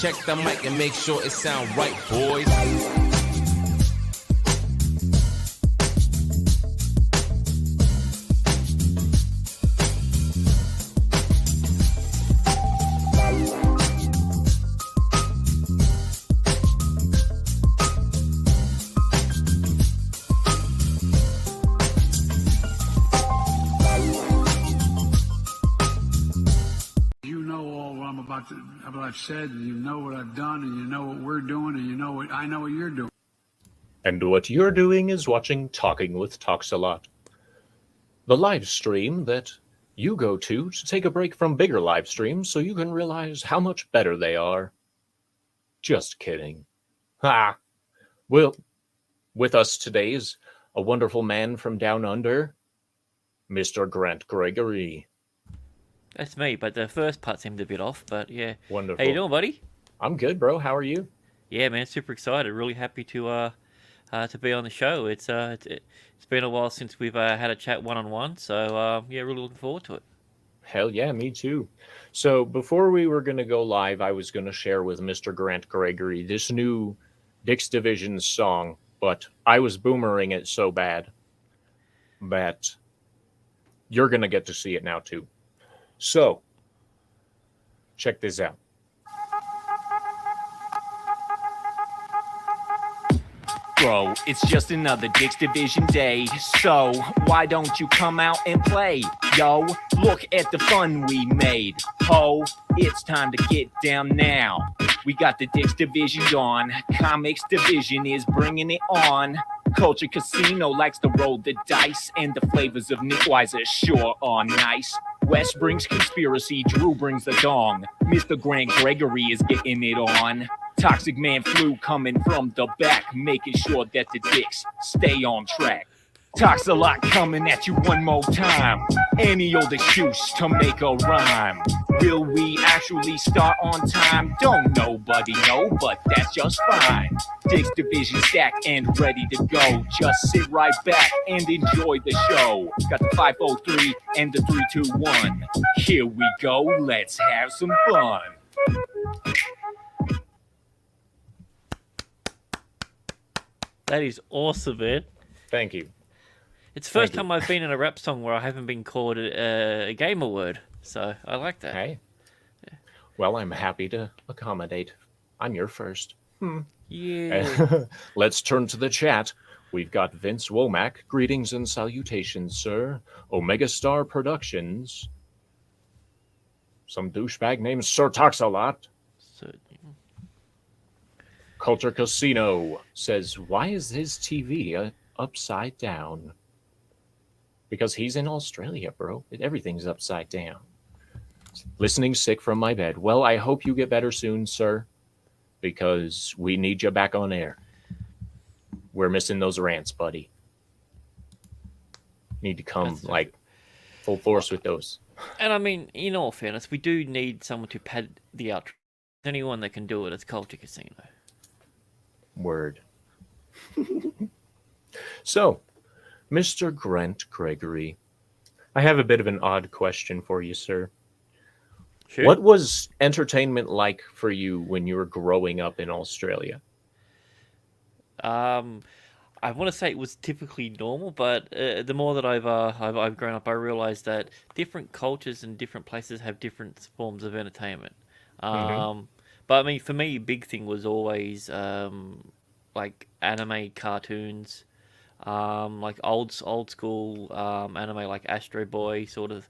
check the mic and make sure it sound right, boys. What I've said, and you know what I've done, and you know what we're doing, and I know what you're doing. And what you're doing is watching Talking with TalksALot, the live stream that you go to take a break from bigger live streams so you can realize how much better they are. Just kidding. Ha! Well, with us today is a wonderful man from down under, Mr. Grant Gregory. That's me, but the first part seemed a bit off, but yeah. Wonderful. How you doing, buddy? I'm good, bro. How are you? Yeah, man, super excited. Really happy to be on the show. It's been a while since we've had a chat one-on-one, so yeah, really looking forward to it. Hell yeah, me too. So before we were going to go live, I was going to share with Mr. Grant Gregory this new Dick's Division song, but I was boomering it so bad that you're going to get to see it now too. So, check this out. Bro, it's just another Dick's Division day, so why don't you come out and play? Yo, look at the fun we made. Ho, it's time to get down now. We got the Dick's Division on. Comics Division is bringing it on. Culture Casino likes to roll the dice, and the flavors of Nick Weiser sure are nice. Wes brings conspiracy, Drew brings the dong. Mr. Grant Gregory is getting it on. Toxic Man Flu coming from the back, making sure that the dicks stay on track. TalksALot coming at you one more time. Any old excuse to make a rhyme. Will we actually start on time? Don't nobody know, but that's just fine. Dick's Division stacked and ready to go. Just sit right back and enjoy the show. Got the 503 and the 321. Here we go, let's have some fun. That is awesome, man. Thank you. It's the first time I've been in a rap song where I haven't been called a gamer word, so I like that. Hey. Yeah. Well, I'm happy to accommodate. I'm your first. Yeah. Let's turn to the chat. We've got Vince Womack. Greetings and salutations, sir. Omega Star Productions. Some douchebag named Sir TalksALot. Culture Casino says, why is his TV upside down? Because he's in Australia, bro. Everything's upside down. Listening sick from my bed. Well, I hope you get better soon, sir, because we need you back on air. We're missing those rants, buddy. Need to come like full force with those. And I mean, in all fairness, we do need someone to pad the outro. Anyone that can do it, it's Culture Casino. Word. So, Mr. Grant Gregory, I have a bit of an odd question for you, sir. Sure. What was entertainment like for you when you were growing up in Australia? I want to say it was typically normal, but the more that I've grown up, I realized that different cultures and different places have different forms of entertainment. But I mean, for me, big thing was always like anime cartoons, like old school anime like Astro Boy sort of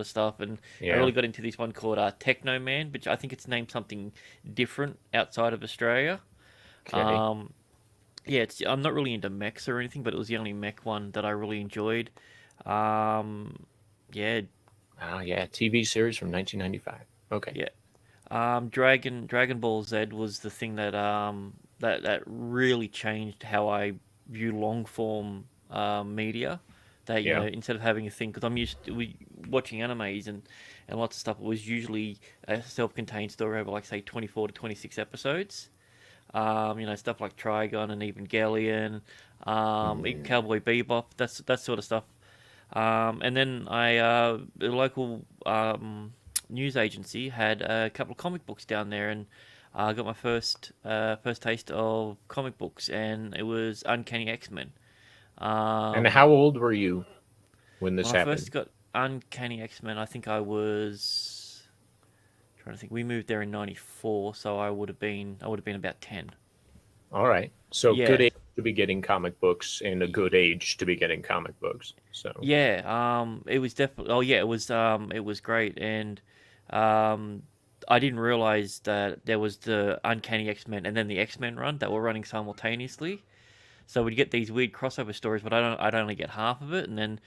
stuff, and I really got into this one called Techno Man, which I think it's named something different outside of Australia. Okay. Yeah, I'm not really into mechs or anything, but it was the only mech one that I really enjoyed. Yeah. Oh yeah, TV series from 1995. Okay. Yeah. Dragon Ball Z was the thing that that really changed how I view long form media. That you know, instead of having a thing, because I'm used to watching animes and lots of stuff, it was usually a self-contained story over like say 24 to 26 episodes. You know, stuff like Trigun and Evangelion, Cowboy Bebop, that sort of stuff. And then the local news agency had a couple of comic books down there, and I got my first taste of comic books, and it was Uncanny X-Men. And how old were you when this When I happened? first got Uncanny X-Men, I think I was trying to think. We moved there in '94, so I would have been about 10. All right. So good Yeah, age to be getting comic books and a good age to be getting comic books. So yeah. It was definitely. Oh, yeah. It was great, and um, I didn't realize that there was the Uncanny X-Men and then the X-Men run that were running simultaneously. So we'd get these weird crossover stories, but I'd only get half of it, and then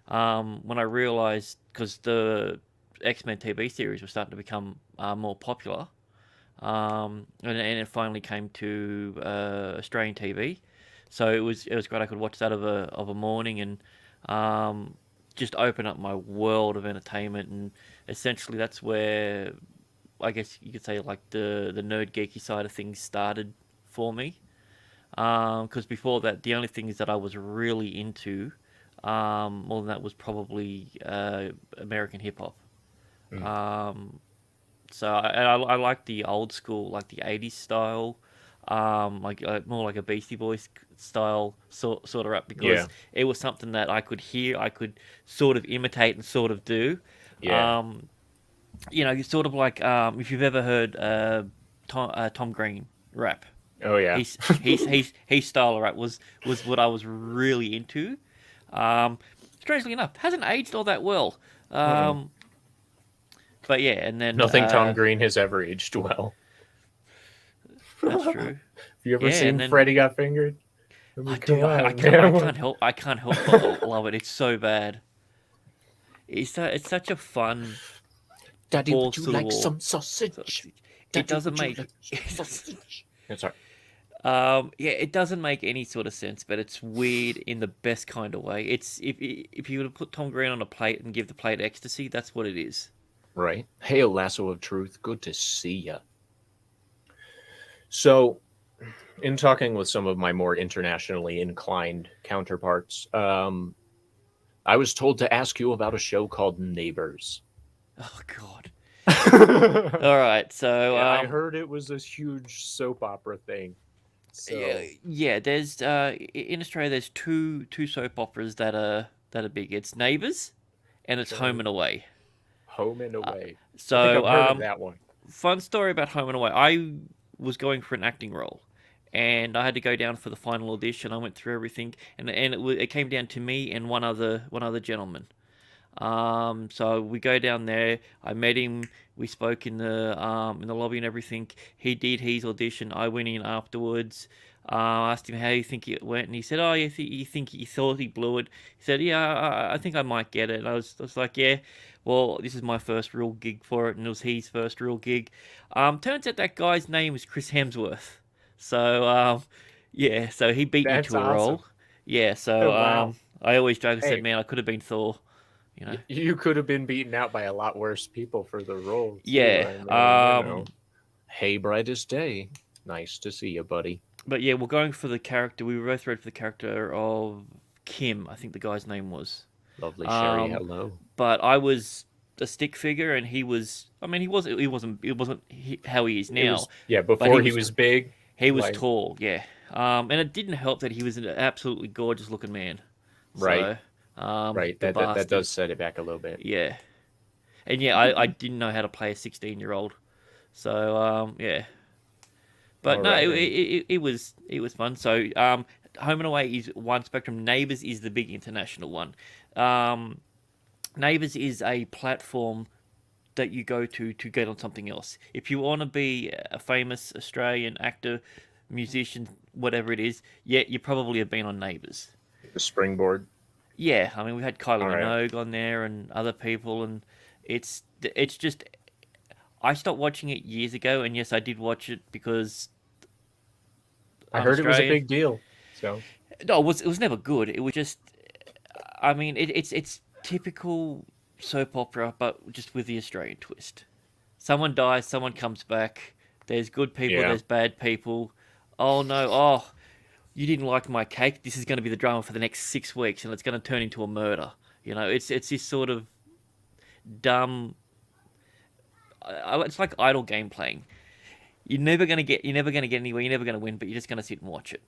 when I realized, because the X-Men TV series was starting to become more popular, and it finally came to Australian TV. So it was great. I could watch that of a morning and just open up my world of entertainment. And essentially, that's where I guess you could say like the nerd geeky side of things started for me. Because before that, the only things that I was really into, more than that, was probably American hip hop. mm, Um, I like the old school, like the '80s style, more like a Beastie Boys style sort of rap, yeah, because it was something that I could hear, I could sort of imitate and sort of do. yeah. Um, sort of like if you've ever heard Tom Green rap. Oh yeah. His style of rap was what I was really into. Strangely enough, hasn't aged all that well. Mm-mm. Um, but yeah, and then Nothing Tom Green has ever aged well. that's Have true. you ever Yeah, and seen then Freddy Got Fingered? I mean, I come do. on, man. I can't help but love it. It's so bad. It's such a fun Daddy, would balls you to the like wall. some sausage? It Daddy, doesn't would you make. like some sausage? That's right. Yeah, it doesn't make any sort of sense, but it's weird in the best kind of way. It's if you were to put Tom Green on a plate and give the plate ecstasy, that's what it is. Right. Hail, lasso of truth. Good to see ya. So, in talking with some of my more internationally inclined counterparts, I was told to ask you about a show called Neighbors. Oh God. Yeah, All right, so I heard it was this huge soap opera thing. yeah, So, yeah. There's in Australia, there's two soap operas that are big. It's Neighbours, and it's Home okay. and Away. Home and Uh, Away. I think so I've heard of that one. fun story about Home and Away. I was going for an acting role, and I had to go down for the final audition. I went through everything, and it came down to me and one other gentleman. So we go down there. I met him. We spoke in the lobby and everything. He did his audition. I went in afterwards. Asked him how you think it went, and he said, "Oh, you thought he blew it." He said, "Yeah, I think I might get it." And I was like, "Yeah, well, this is my first real gig for it, and it was his first real gig." Turns out that guy's name is Chris Hemsworth. So yeah, so he beat me That's to a awesome. role. Yeah, Oh, so wow. I always joke and said, Hey, "Man, I could have been Thor." You know. you could have been beaten out by a lot worse people for the role, too. Yeah. I mean, you know. Hey, brightest day. Nice to see you, buddy. But yeah, we're going for the character. We were both read for the character of Kim. I think the guy's name was. Lovely Sherry, Um, hello. but I was a stick figure, and he was. I mean, he wasn't how he is It was, now, yeah, but before he was big. he was Like, tall. Yeah. And it didn't help that he was an absolutely gorgeous looking man. right, So, right. the That bastard. does set it back a little bit. Yeah. And yeah, I didn't know how to play a 16-year-old. So yeah. But All no, right. And it was fun. So Home and Away is one spectrum. Neighbours is the big international one. Um, Neighbours is a platform that you go to get on something else. If you want to be a famous Australian actor, musician, whatever it is, yeah, you probably have been on Neighbours. the springboard. Yeah, I mean we had Kylie All right. Minogue on there and other people, and it's just I stopped watching it years ago, and yes, I did watch it because I I'm heard it was a Australian. big deal. So, No, it was never good. It was just, I mean, it's typical soap opera, but just with the Australian twist. Someone dies, someone comes back. There's good people, yeah. there's bad people. Oh no, oh, you didn't like my cake. This is going to be the drama for the next 6 weeks, and it's going to turn into a murder. It's this sort of dumb. It's like idle game playing. You're never gonna get anywhere. You're never gonna win, but you're just gonna sit and watch it.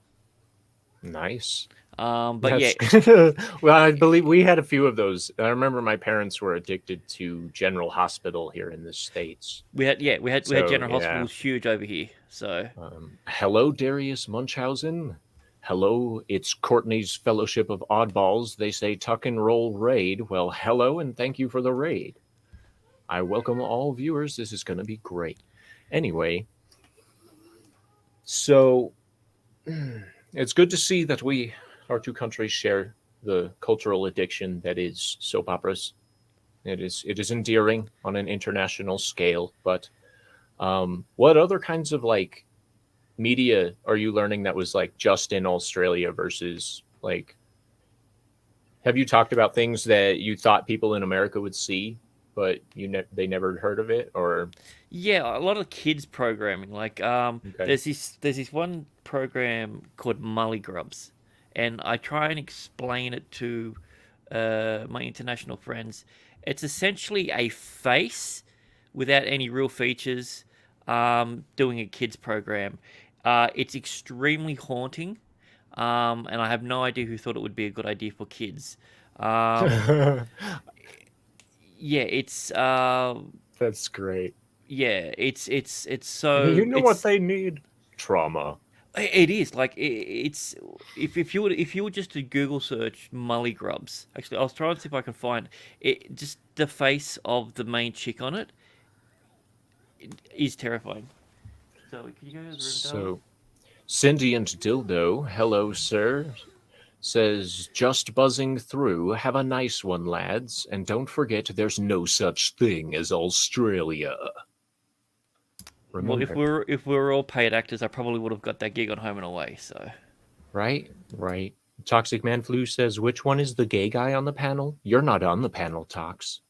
Nice. But yeah, Well, I believe we had a few of those. I remember my parents were addicted to General Hospital here in the States. we had So, General yeah. Hospital was huge over here. So Hello, Darius Munchausen. Hello, it's Courtney's Fellowship of Oddballs. They say tuck and roll raid. Well, hello, and thank you for the raid. I welcome all viewers. This is going to be great. Anyway, so it's good to see that our two countries share the cultural addiction that is soap operas. It is endearing on an international scale. But what other kinds of like media are you learning that was like just in Australia versus like? Have you talked about things that you thought people in America would see, but they never heard of it? Or yeah, a lot of kids programming. Like okay. there's this one program called Mully Grubs, and I try and explain it to my international friends. It's essentially a face without any real features, doing a kids program. It's extremely haunting, and I have no idea who thought it would be a good idea for kids. Yeah, it's That's great. yeah, it's so You know what they need? Trauma. it is like it's if you were just to Google search Mully Grubs. Actually, I was trying to see if I can find it. Just the face of the main chick on it is terrifying. So can you go to the room, So, Cindy and Dildo, hello, sir, says, just buzzing through. Have a nice one, lads. And don't forget, there's no such thing as Australia. Well, Remember, if we were all paid actors, I probably would have got that gig on Home and Away. So right? Right. Toxic Man Flu says, which one is the gay guy on the panel? You're not on the panel, Tox.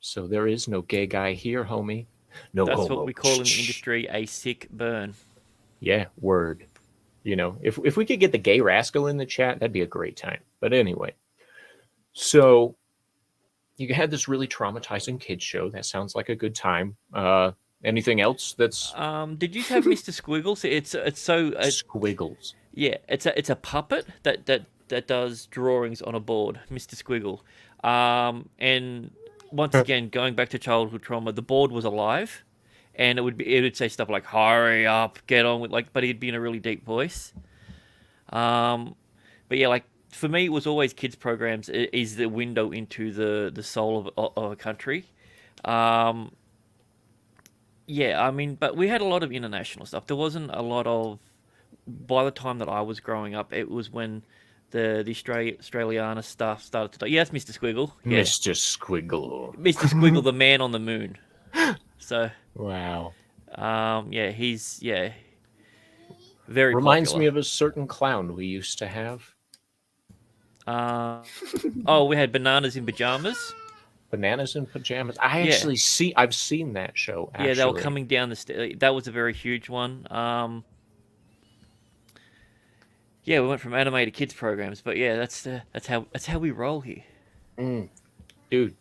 So there is no gay guy here, homie. No that's homo. what we call in the industry a sick burn. Yeah, word. You know, if we could get the gay rascal in the chat, that'd be a great time. But anyway, so you had this really traumatizing kids show. That sounds like a good time. Anything else that's Did you have Mr. Squiggles? It's so squiggles? yeah, it's a puppet that does drawings on a board, Mr. Squiggle. And once again, going back to childhood trauma, the board was alive, and it would say stuff like "Hurry up, get on with," like, but he'd be in a really deep voice. But yeah, like for me, it was always kids programs is the window into the soul of a country. Yeah, I mean, but we had a lot of international stuff. There wasn't a lot of. By the time that I was growing up, it was when the Australiana stuff started to. Yeah, that's Mr. Squiggle. Yeah, Mr. Squiggle. Mr. Squiggle, the man on the moon. So, Wow. yeah, he's very Reminds popular. me of a certain clown we used to have. Oh, we had Bananas in Pajamas. Bananas in Pajamas. I've seen that show, actually. Yeah, they were coming down the stairs. That was a very huge one. Yeah, we went from anime to kids programs, but yeah, that's how we roll here. Dude,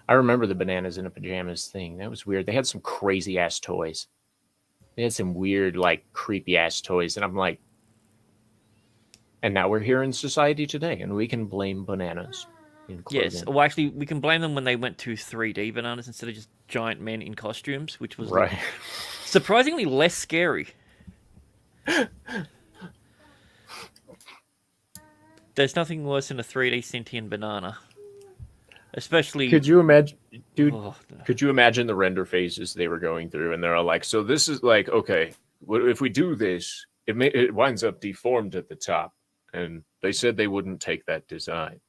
I remember the Bananas in a Pajamas thing. That was weird. They had some crazy ass toys. They had some weird, like, creepy ass toys, and I'm like, and now we're here in society today, and we can blame bananas in clothing. Yes, well, actually, we can blame them when they went to 3D bananas instead of just giant men in costumes, which was Right. surprisingly less scary. There's nothing worse than a 3D sentient banana. Especially... Could you imagine, dude? Oh, Could you imagine the render phases they were going through, and they're all like, "So this is like, okay, if we do this, it winds up deformed at the top," and they said they wouldn't take that design.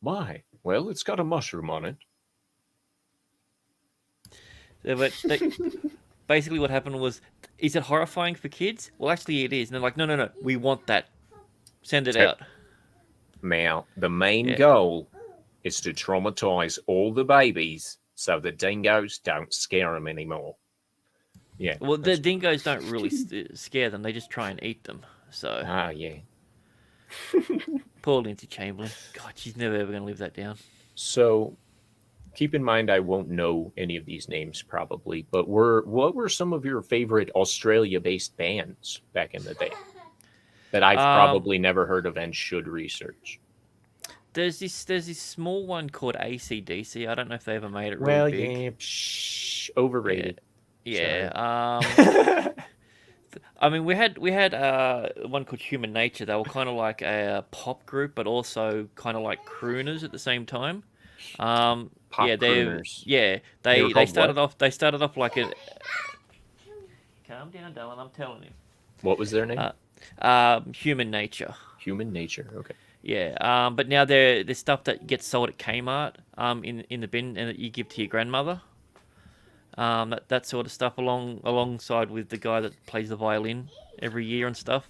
Why? Well, it's got a mushroom on it. yeah, but basically what happened was, is it horrifying for kids? Well, actually it is. And they're like, no, we want that. Send it out. Now, the main goal is to traumatize all the babies so the dingoes don't scare them anymore. Yeah. Well, the dingoes don't really scare them. They just try and eat them. So, yeah. poor Lindsay Chamberlain. God, she's never ever going to live that down. So, keep in mind I won't know any of these names probably, but what were some of your favorite Australia-based bands back in the day that I've Um, probably never heard of and should research? there's this small one called AC/DC. I don't know if they ever made it really Well, big. yeah, psh, Yeah, overrated. yeah. Sorry. I mean, we had one called Human Nature. They were kind of like a pop group, but also kind of like crooners at the same time. Pop crooners. Yeah, They were they called what? started off like a. Calm down, Dylan. I'm telling you. What was their name? Human Nature. Human Nature. Okay. Yeah. But now they're stuff that gets sold at Kmart. In the bin and that you give to your grandmother. That sort of stuff alongside with the guy that plays the violin every year and stuff.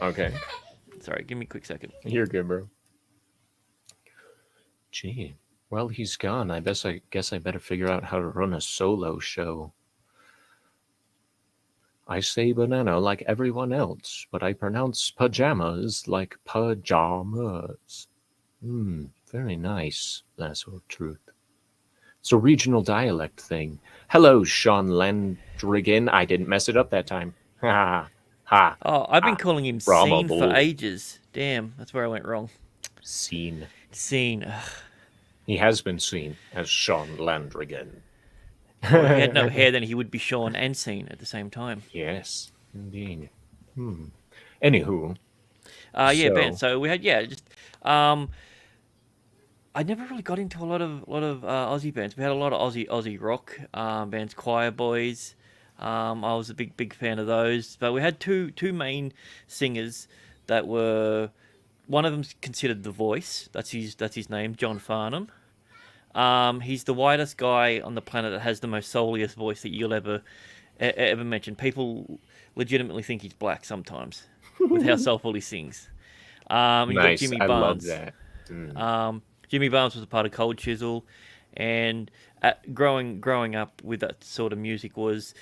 Okay. Sorry, give me a quick second. You're good, bro. Gee. Well, he's gone. I guess I better figure out how to run a solo show. I say banana like everyone else, but I pronounce pajamas like pajamas. Very nice. Lasso of truth. It's a regional dialect thing. Hello, Sean Landrigan. I didn't mess it up that time. Ha ha. Oh, I've been ha. calling him Brahma Scene for bull. ages. Damn, that's where I went wrong. Scene. Scene. He has been seen as Sean Landrigan. Well, if he had no hair, then he would be Sean and Scene at the same time. Yes, indeed. Anywho, Yeah, so- Ben. So we had just I never really got into a lot of Aussie bands. We had a lot of Aussie rock bands, Choir Boys. I was a big fan of those. But we had two main singers that were, one of them's considered the voice. That's his name, John Farnham. He's the whitest guy on the planet that has the most souliest voice that you'll ever mention. People legitimately think he's black sometimes with how soulful he sings. You got nice. Jimmy I love Barnes. that. Jimmy Barnes was a part of Cold Chisel, and growing up with that sort of music was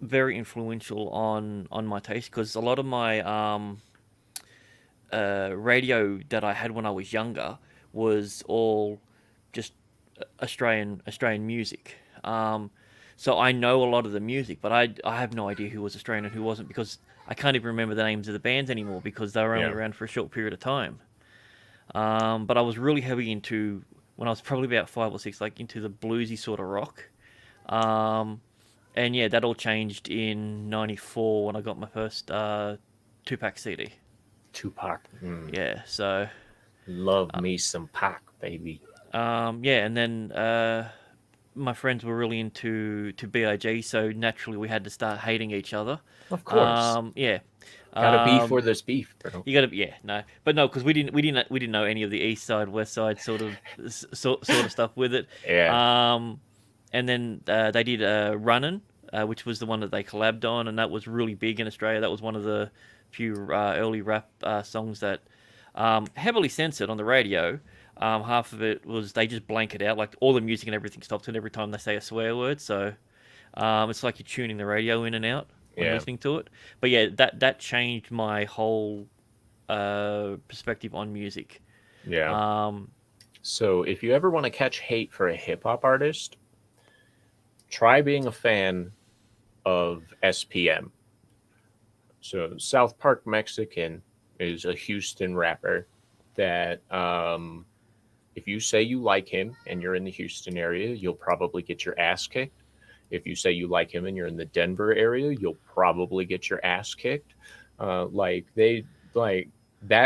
very influential on my taste, because a lot of my radio that I had when I was younger was all just Australian music. So I know a lot of the music, but I have no idea who was Australian and who wasn't, because I can't even remember the names of the bands anymore because they were only around for a short period of time. But I was really heavy into, when I was probably about 5 or 6, like into the bluesy sort of rock. And yeah, that all changed in '94 when I got my first 2-pack CD. Tupac. Yeah, so Love me some Pac, baby. yeah, and then my friends were really into B.I.G., so naturally we had to start hating each other. Of course. Yeah. Gotta beef where there's beef, bro. You gotta, because we didn't know any of the East Side, West Side sort of stuff with it. Yeah. And then they did Runnin', which was the one that they collabed on, and that was really big in Australia. That was one of the few early rap songs that heavily censored on the radio. Half of it was they just blank it out, like all the music and everything stops, and every time they say a swear word, so it's like you're tuning the radio in and out when listening to it. But yeah, that changed my whole perspective on music. Yeah. So if you ever want to catch hate for a hip hop artist, try being a fan of SPM. So South Park Mexican is a Houston rapper that if you say you like him and you're in the Houston area, you'll probably get your ass kicked. If you say you like him and you're in the Denver area, you'll probably get your ass kicked. That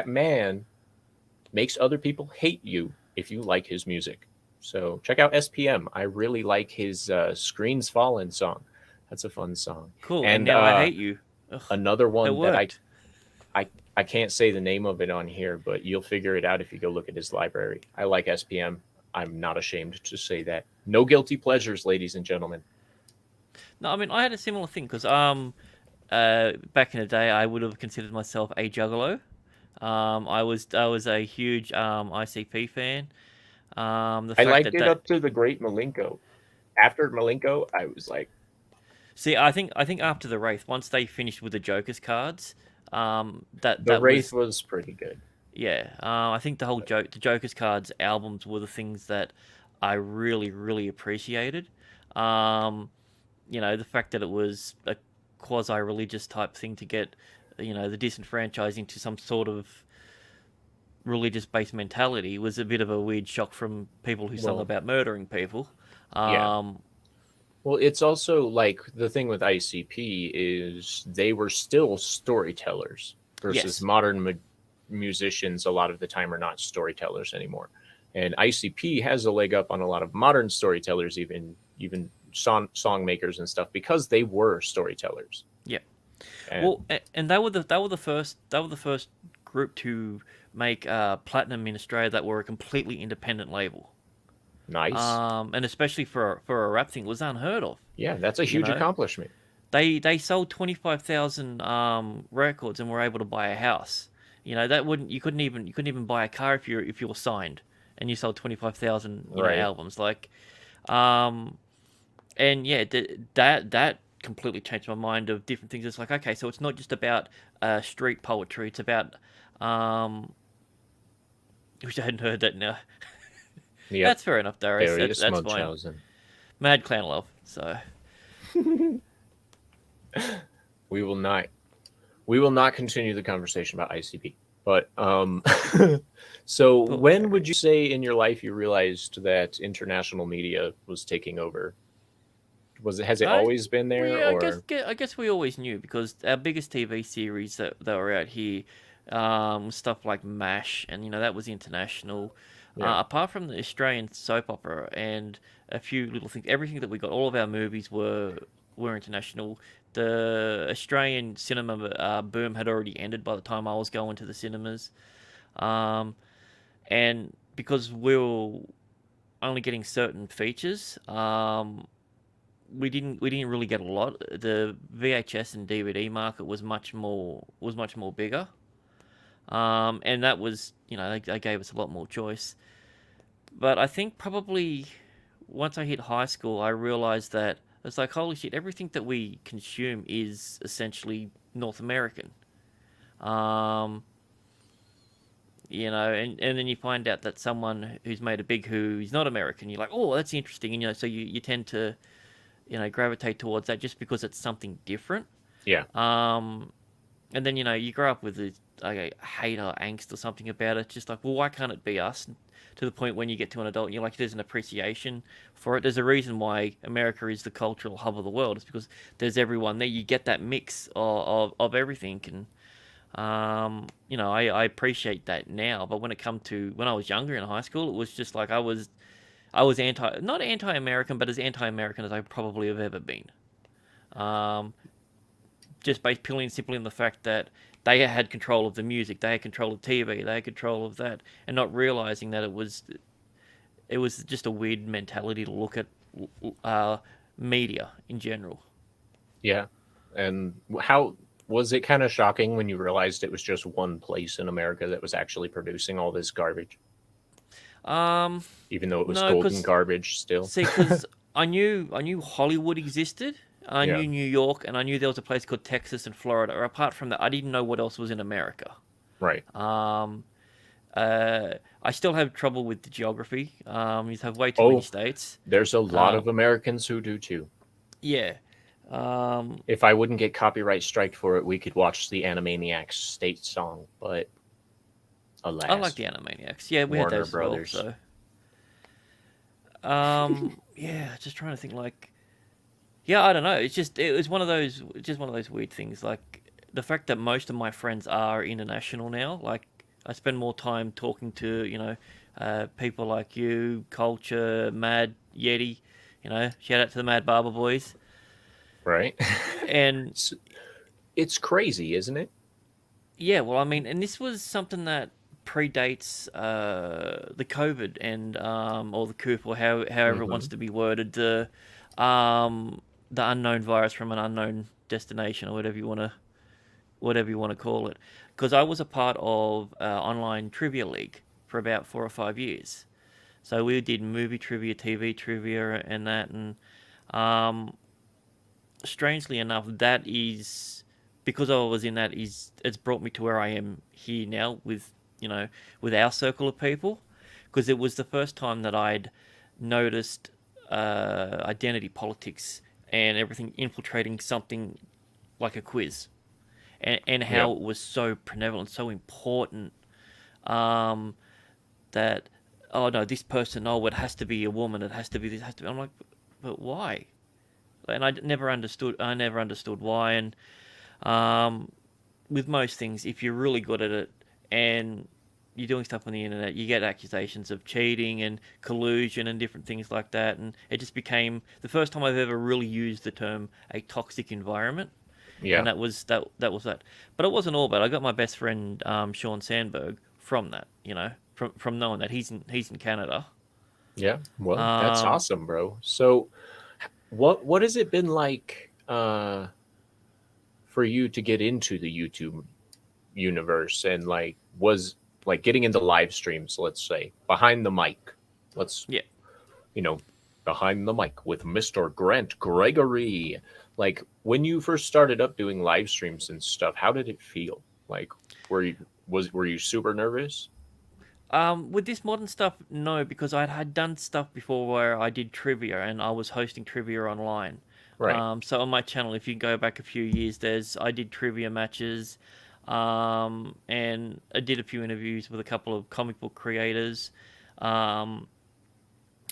man makes other people hate you if you like his music. So check out SPM. I really like his Screens Fallen song. That's a fun song. Cool. And now I hate you. Ugh, another one that worked. I can't say the name of it on here, but you'll figure it out if you go look at his library. I like SPM. I'm not ashamed to say that. No guilty pleasures, ladies and gentlemen. No, I mean, I had a similar thing because back in the day, I would have considered myself a juggalo. I was a huge ICP fan. I liked it up to the Great Malenko. After Malenko, I was like, see, I think after the Wraith, once they finished with the Joker's cards, the Wraith was pretty good. Yeah, I think the Joker's cards albums were the things that I really, really appreciated. The fact that it was a quasi-religious type thing to get, the disenfranchising to some sort of religious-based mentality was a bit of a weird shock from people who sung about murdering people. Yeah. Well, it's also like the thing with ICP is they were still storytellers versus Yes. modern musicians a lot of the time are not storytellers anymore. And ICP has a leg up on a lot of modern storytellers, even song makers and stuff, because they were storytellers. Yeah. And Well, and they were the first group to make platinum in Australia that were a completely independent label. nice. And especially for a rap thing, it was unheard of. Yeah, that's a huge know? accomplishment. They sold 25,000 records and were able to buy a house. You couldn't even buy a car if you were signed, and you sold 25,000 Right. albums. Like, and yeah, that completely changed my mind of different things. It's like, okay, so it's not just about street poetry. It's about I wish I hadn't heard that now. Yep. That's fair enough, Darius. Darius That's fine. Munchausen. Mad clown love. So We will not continue the conversation about ICP. But so when would you say in your life you realized that international media was taking over? Has it always been there? Yeah, or I guess we always knew, because our biggest TV series that were out here, stuff like MASH, and that was international. Yeah. Apart from the Australian soap opera and a few little things, everything that we got, all of our movies were international. The Australian cinema boom had already ended by the time I was going to the cinemas, and because we were only getting certain features, we didn't really get a lot. The VHS and DVD market was much more bigger, and that was they gave us a lot more choice. But I think probably once I hit high school, I realized that it's like, holy shit, everything that we consume is essentially North American. And then you find out that someone who's made a big who's not American, you're like, oh, that's interesting, and so you tend to gravitate towards that just because it's something different. Yeah. And then you grow up with this hate or angst or something about it. Just like, well, why can't it be us? To the point when you get to an adult, and you're like, there's an appreciation for it. There's a reason why America is the cultural hub of the world. It's because there's everyone there. You get that mix of everything, and I appreciate that now. But when I was younger in high school, it was just like I was not anti-American, but as anti-American as I probably have ever been. Just based purely and simply on the fact that they had control of the music, they had control of TV, they had control of that, and not realizing that it was just a weird mentality to look at media in general. Yeah. And how was it kind of shocking when you realized it was just one place in America that was actually producing all this garbage? Even though it was golden garbage still. See, because I knew Hollywood existed. I knew New York, and I knew there was a place called Texas and Florida. Or apart from that, I didn't know what else was in America. Right. I still have trouble with the geography. You have way too many states. There's a lot of Americans who do too. Yeah. If I wouldn't get copyright strike for it, we could watch the Animaniacs state song, but alas. I like the Animaniacs. Yeah, we Warner had those Brothers. as well, so. Yeah, just trying to think like. Yeah, I don't know. It was one of those weird things. Like the fact that most of my friends are international now. Like I spend more time talking to people like you, Culture, Mad Yeti. Shout out to the Mad Barber Boys. Right. And it's crazy, isn't it? Yeah. Well, I mean, and this was something that predates the COVID and or the coup, or however it wants to be worded. The unknown virus from an unknown destination, or whatever you want to call it. Because I was a part of online trivia league for about 4 or 5 years. So we did movie trivia, TV trivia, and that. And strangely enough, that is because I was in that. It's brought me to where I am here now with our circle of people. Because it was the first time that I'd noticed identity politics and everything infiltrating something like a quiz, and Yeah. how it was so prevalent, so important, um, that, oh no, this person, oh, it has to be a woman, it has to be this, it has to be. I'm like, but why? And I never understood. I never understood why. And um, with most things, if you're really good at it and you're doing stuff on the internet, you get accusations of cheating and collusion and different things like that. And it just became the first time I've ever really used the term a toxic environment. Yeah. And that was that. That was that. But it wasn't all bad. I got my best friend Sean Sandberg from that. From knowing that he's in Canada. Yeah. Well, that's Um, awesome, bro. So, what has it been like for you to get into the YouTube universe, and like was like getting into live streams, let's say, behind the mic. Let's, yeah. you know, behind the mic with Mr. Grant Gregory. Like when you first started up doing live streams and stuff, how did it feel? Like were you super nervous? With this modern stuff, no, because I had done stuff before where I did trivia and I was hosting trivia online. Right. So on my channel, if you go back a few years, I did trivia matches, and I did a few interviews with a couple of comic book creators, um,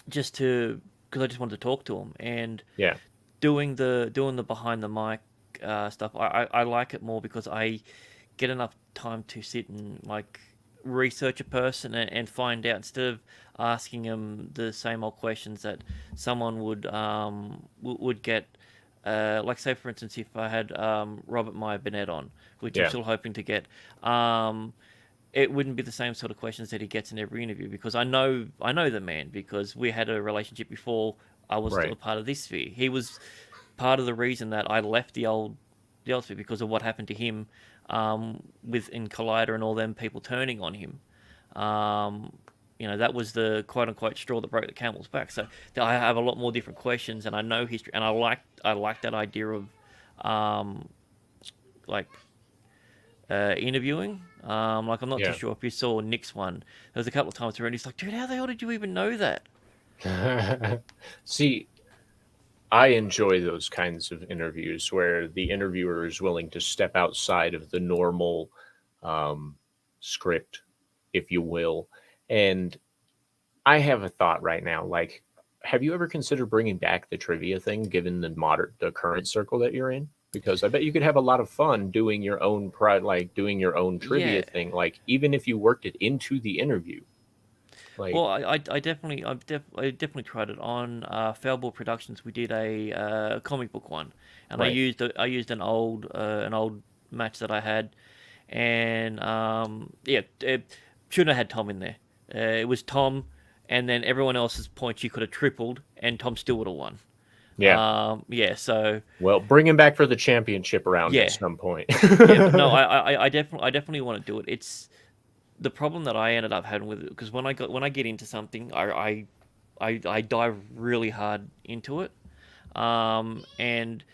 just to because I just wanted to talk to them. And Yeah. doing the behind the mic stuff, I like it more because I get enough time to sit and like research a person and find out, instead of asking them the same old questions that someone would get. Like, say for instance, if I had Robert Meyer Burnett on, which I'm Yeah. still hoping to get, it wouldn't be the same sort of questions that he gets in every interview, because I know the man, because we had a relationship before I was still a Right. part of this sphere. He was part of the reason that I left the old sphere, because of what happened to him, in Collider and all them people turning on him. Um, that was the quote unquote straw that broke the camel's back. So I have a lot more different questions, and I know history, and I like that idea of um, like interviewing. Like, I'm not too Yeah. sure if you saw Nick's one. There was a couple of times where he's like, "Dude, how the hell did you even know that?" See, I enjoy those kinds of interviews where the interviewer is willing to step outside of the normal um, script, if you will. And I have a thought right now. Like, have you ever considered bringing back the trivia thing, given the current circle that you're in? Because I bet you could have a lot of fun doing your own doing your own Yeah. trivia thing. Like, even if you worked it into the interview, like, Well, I definitely tried it on Foulball Productions. We did a comic book one, and I right, used an old match that I had, and yeah, it shouldn't have had Tom in there. It was Tom, and then everyone else's points you could have tripled, and Tom still would have won. yeah. Yeah, so Well, bring him back for the championship round at yeah, some point. yeah, but no, I definitely want to do it. It's the problem that I ended up having with it, because when I get into something, I dive really hard into it, and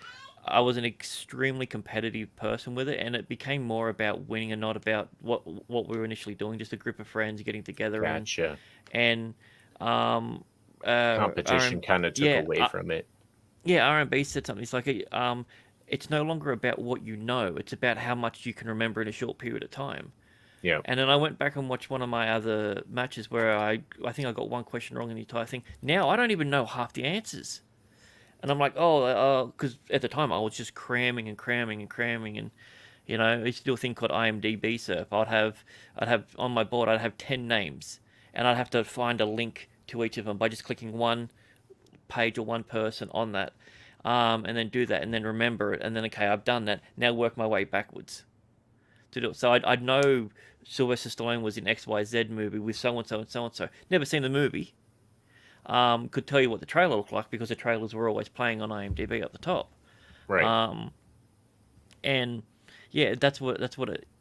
I was an extremely competitive person with it, and it became more about winning and not about what we were initially doing, just a group of friends getting together Gotcha. and um Competition RM, kind of took yeah, away from it. yeah, R&B said something. It's like it's no longer about what you know; it's about how much you can remember in a short period of time. Yeah. And then I went back and watched one of my other matches where I think I got one question wrong in the entire thing. Now I don't even know half the answers, and I'm like, oh, because at the time I was just cramming and cramming and cramming, and I used to do a thing called IMDb surf. I'd have on my board, I'd have 10 names, and I'd have to find a link to each of them by just clicking one page or one person on that, and then do that, and then remember it, and then, okay, I've done that. Now work my way backwards to do it. So I'd know Sylvester Stallone was in XYZ movie with so and so and so and so. Never seen the movie. Could tell you what the trailer looked like, because the trailers were always playing on IMDb at the top. Right. Um, and yeah, that's what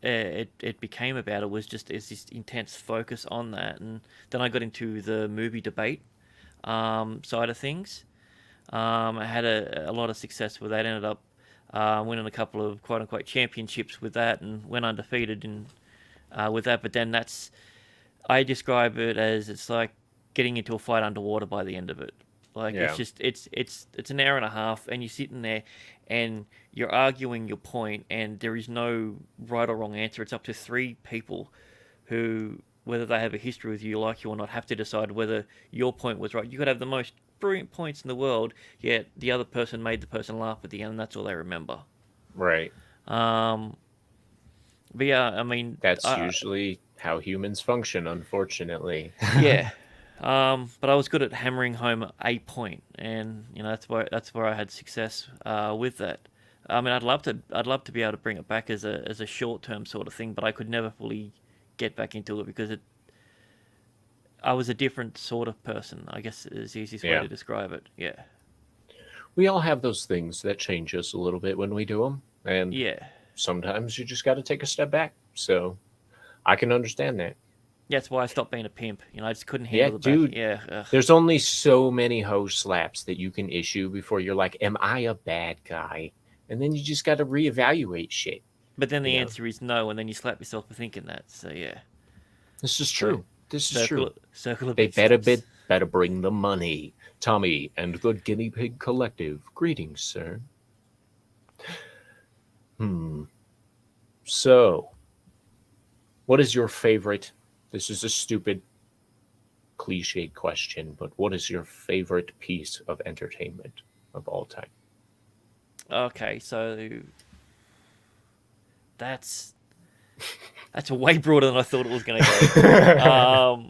it became about. It was just this intense focus on that, and then I got into the movie debate side of things. I had a lot of success with that. Ended up winning a couple of quote unquote championships with that, and went undefeated with that. But then I describe it as, it's like getting into a fight underwater by the end of it. Like Yeah. it's an hour and a half, and you're sitting there, and you're arguing your point, and there is no right or wrong answer. It's up to three people who, whether they have a history with you, like you or not, have to decide whether your point was right. You could have the most brilliant points in the world, yet the other person made the person laugh at the end, and that's all they remember. Right. But yeah, I mean, That's usually how humans function, unfortunately. yeah. But I was good at hammering home a point, and that's where I had success with that. I mean, I'd love to be able to bring it back as a short term sort of thing, but I could never fully get back into it because I was a different sort of person, I guess is the easiest way Yeah. to describe it. Yeah. We all have those things that change us a little bit when we do them, and Yeah. sometimes you just got to take a step back. So I can understand that. That's why I stopped being a pimp. I just couldn't Yeah, handle the dude. back. Yeah. Ugh. There's only so many hoe slaps that you can issue before you're like, "Am I a bad guy?" And then you just got to reevaluate shit. But then the Yeah. answer is no, and then you slap yourself for thinking that. So yeah. This is true. This is true. Circle of They bitsteps. better bring the money. Tommy and the Guinea Pig Collective. Greetings, sir. So, what is your favorite? This is a stupid, cliched question, but what is your favorite piece of entertainment of all time? Okay, so that's way broader than I thought it was going to go.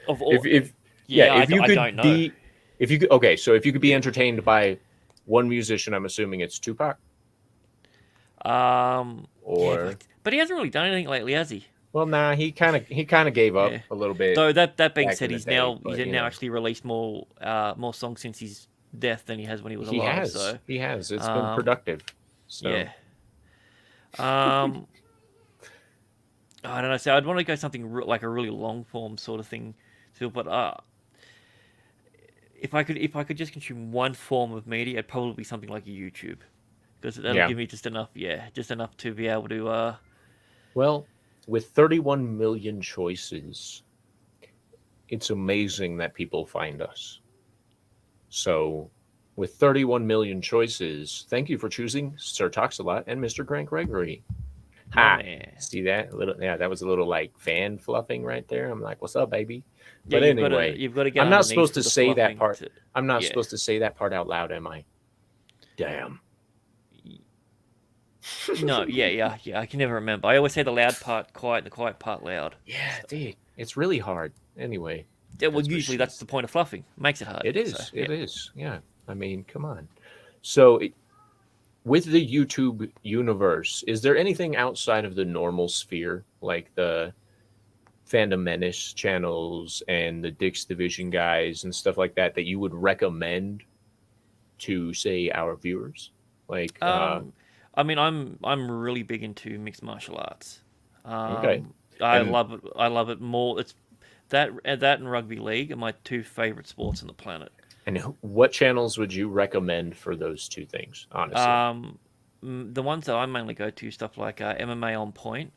Of all, If I you could don't know. be, if you could, okay, so if you could be entertained by one musician, I'm assuming it's Tupac. Or but he hasn't really done anything lately, has he? well, nah, he kind of gave up Yeah. a little bit. Though that being back said, in the he's day, now but, he's you now know. actually released more songs since his death than he has when he was He alive. has, So he has. It's been productive. So. yeah. I don't know. So I'd want to go something like a really long form sort of thing, too. But if I could just consume one form of media, it'd probably be something like YouTube, because that'll give me just enough to be able to. Well, with 31 million choices, it's amazing that people find us. So, with 31 million choices, thank you for choosing Sir TalksALot and Mr. Grant Gregory. Ha! man. See that? That was a little like fan fluffing right there. I'm like, what's up, baby? Yeah, But anyway, you've got to get. I'm not underneath supposed to with the say that fluffing part. to- I'm not yeah. supposed to say that part out loud, am I? Damn. No, yeah. I can never remember. I always say the loud part quiet and the quiet part loud. Yeah, dude. It's really hard. Anyway. Yeah, well, That's what usually she that's says. the point of fluffing. Makes it hard. It is. So, It yeah. is. Yeah. I mean, come on. So, with the YouTube universe, is there anything outside of the normal sphere, like the Fandom Menace channels and the Dick's Division guys and stuff like that, that you would recommend to, say, our viewers? Like, I mean, I'm really big into mixed martial arts. Okay. I And- love it. I love it more. It's that and rugby league are my two favorite sports on the planet. and what channels would you recommend for those two things, honestly? The ones that I mainly go to, stuff like MMA on Point,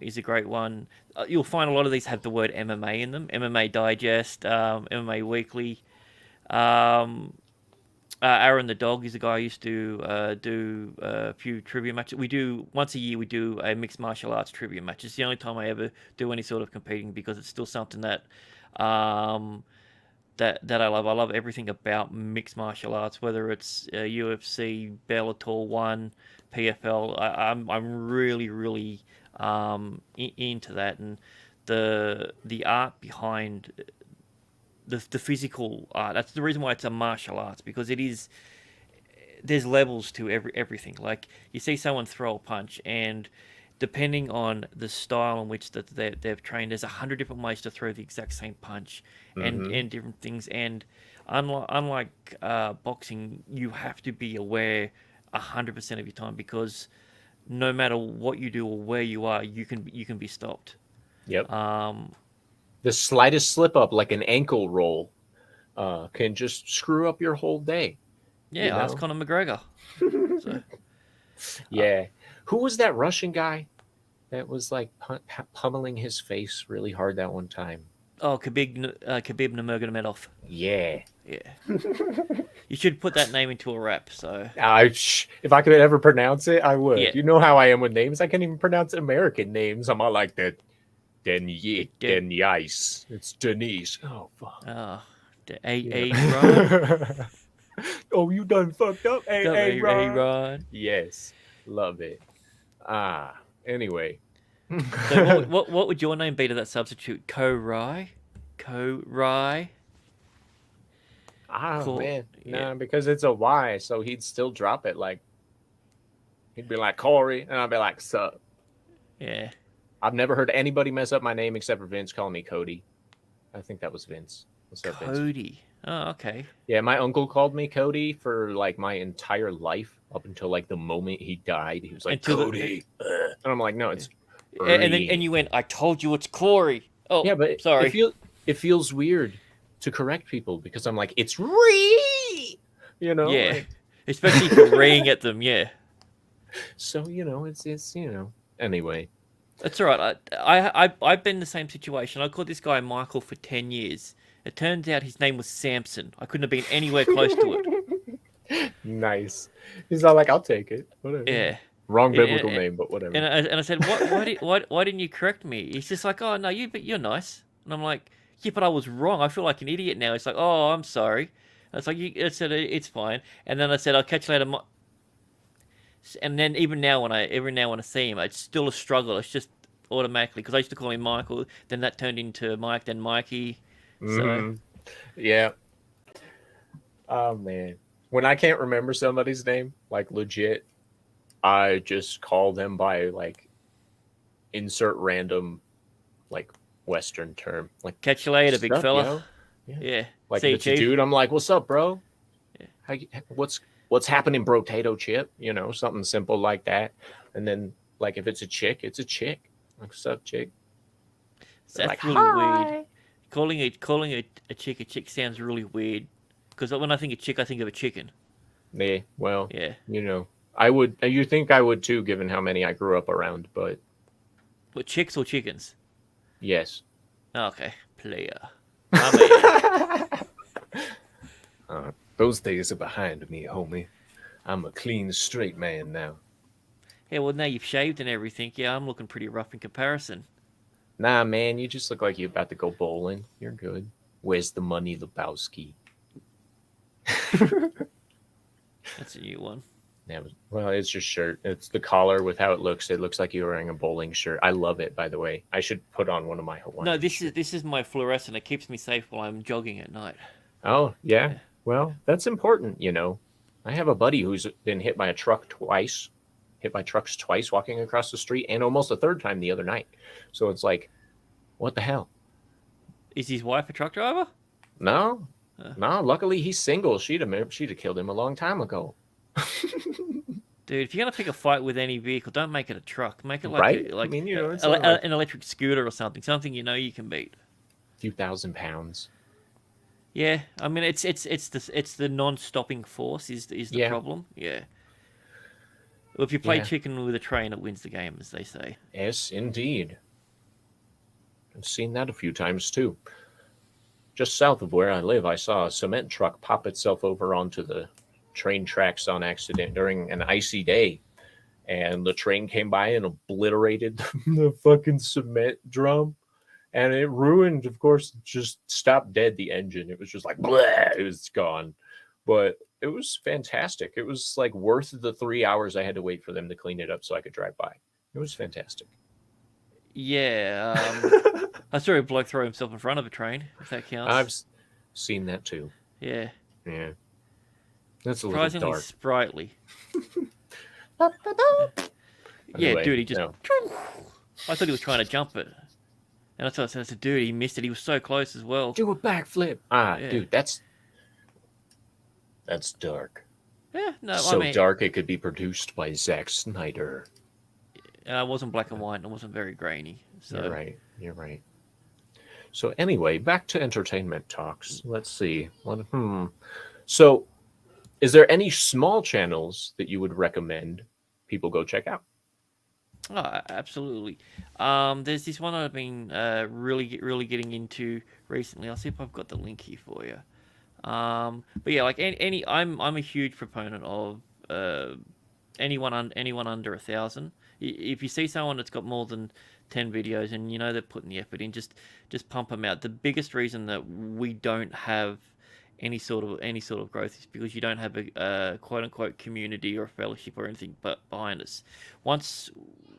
is a great one. You'll find a lot of these have the word MMA in them. MMA Digest, MMA Weekly. Aaron the Dog is a guy I used to do a few trivia matches. We do once a year. We do a mixed martial arts trivia match. It's the only time I ever do any sort of competing because it's still something that that I love. I love everything about mixed martial arts, whether it's UFC, Bellator 1, PFL. I'm really into that, and the art behind the physical art. That's the reason why it's a martial arts, because it is. There's levels to everything. Like you see someone throw a punch, and depending on the style in which that they've trained, there's 100 different ways to throw the exact same punch, and different things. And unlike boxing, you have to be aware 100% of your time, because no matter what you do or where you are, you can be stopped. Yep. The slightest slip up, like an ankle roll, can just screw up your whole day. Yeah, You know? ask Conor McGregor. So, Yeah. Who was that Russian guy that was like pummeling his face really hard that one time? Oh, Khabib Nurmagomedov. Yeah. Yeah. You should put that name into a rap. So If I could ever pronounce it, I would. Yeah. You know how I am with names. I can't even pronounce American names. I'm all like that. Denise. It's Denise. Oh fuck. Ron. Oh, you done fucked up, A Ron. Ron. Yes, love it. Anyway. So what would your name be to that substitute? Ko-Rai? Ko-Rai? Oh man, Yeah. no, because it's a Y, so he'd still drop it like he'd be like Corey, and I'd be like, sup. Yeah. I've never heard anybody mess up my name except for Vince calling me Cody. I think that was Vince. What's up, Vince? Cody. Oh, okay. Yeah, my uncle called me Cody for like my entire life up until like the moment he died. He was like Cody, and I'm like, no, it's. And you went, I told you it's Corey. Oh, yeah, but sorry. It feels weird to correct people because I'm like, it's Ree, you know. Yeah, like, especially if you're ringing at them. Yeah. So it's anyway. That's all right. I've been in the same situation. I called this guy Michael for 10 years. It turns out his name was Samson. I couldn't have been anywhere close to it. Nice. He's all like, I'll take it. Whatever. Yeah. Wrong biblical name, but whatever. And I said, why didn't you correct me? He's just like, oh no, you're nice. And I'm like, yeah, but I was wrong. I feel like an idiot now. He's like, oh, I'm sorry. I was like, I said it's fine. And then I said, I'll catch you later. And then every now when I see him, it's still a struggle. It's just automatically because I used to call him Michael. Then that turned into Mike. Then Mikey. So yeah. Oh man, when I can't remember somebody's name, like legit, I just call them by like insert random like Western term, like catch you later, big fella. Yeah. Like if it's a dude, I'm like, what's up, bro? Yeah. What's happening, bro? Tato chip, something simple like that. And then like if it's a chick, it's a chick. Like, what's up, chick? That's like, really weird. Calling a chick sounds really weird because when I think of chick, I think of a chicken. Yeah. Well. Yeah. I would. You think I would too, given how many I grew up around, but. What, chicks or chickens? Yes. Okay, player. Those days are behind me, homie. I'm a clean, straight man now. Yeah, well, now you've shaved and everything. Yeah, I'm looking pretty rough in comparison. Nah, man, you just look like you're about to go bowling. You're good. Where's the money, Lebowski? That's a new one. Yeah, well, it's your shirt. It's the collar with how it looks. It looks like you're wearing a bowling shirt. I love it, by the way. I should put on one of my Hawaiian. No, this is my fluorescent. It keeps me safe while I'm jogging at night. Oh, yeah. Well, that's important, I have a buddy who's been hit by trucks twice walking across the street, and almost a third time the other night. So it's like, what the hell? Is his wife a truck driver? No. No, luckily he's single. She'd have killed him a long time ago. Dude, if you're gonna pick a fight with any vehicle, don't make it a truck. Make it it's an electric scooter or something. Something you can beat. A few £1,000s. Yeah, I mean it's the non-stopping force is the problem. Yeah. Well, if you play chicken with a train, it wins the game, as they say. Yes, indeed. I've seen that a few times too. Just south of where I live, I saw a cement truck pop itself over onto the train tracks on accident during an icy day. And the train came by and obliterated the fucking cement drum. And it ruined, of course, just stopped dead the engine. It was just like, bleh, it was gone. But it was fantastic. It was like worth the 3 hours I had to wait for them to clean it up so I could drive by. It was fantastic. Yeah. I saw a bloke throw himself in front of a train, if that counts. I've seen that too. Yeah. Yeah. That's a surprisingly little dark. Sprightly. Anyway, dude, he just... No. I thought he was trying to jump it. And I said, dude, he missed it. He was so close as well. Do a backflip. Dude, that's dark. Yeah, no, dark it could be produced by Zack Snyder. It wasn't black and white, and it wasn't very grainy. So. You're right. So anyway, back to entertainment talks. Let's see. So, is there any small channels that you would recommend people go check out? Oh, absolutely. There's this one I've been really getting into recently. I'll see if I've got the link here for you. But yeah, like I'm a huge proponent of uh, anyone under 1,000. If you see someone that's got more than 10 videos and you know they're putting the effort in, just pump them out. The biggest reason that we don't have any sort of growth is because you don't have a quote unquote community or a fellowship or anything but behind us. Once,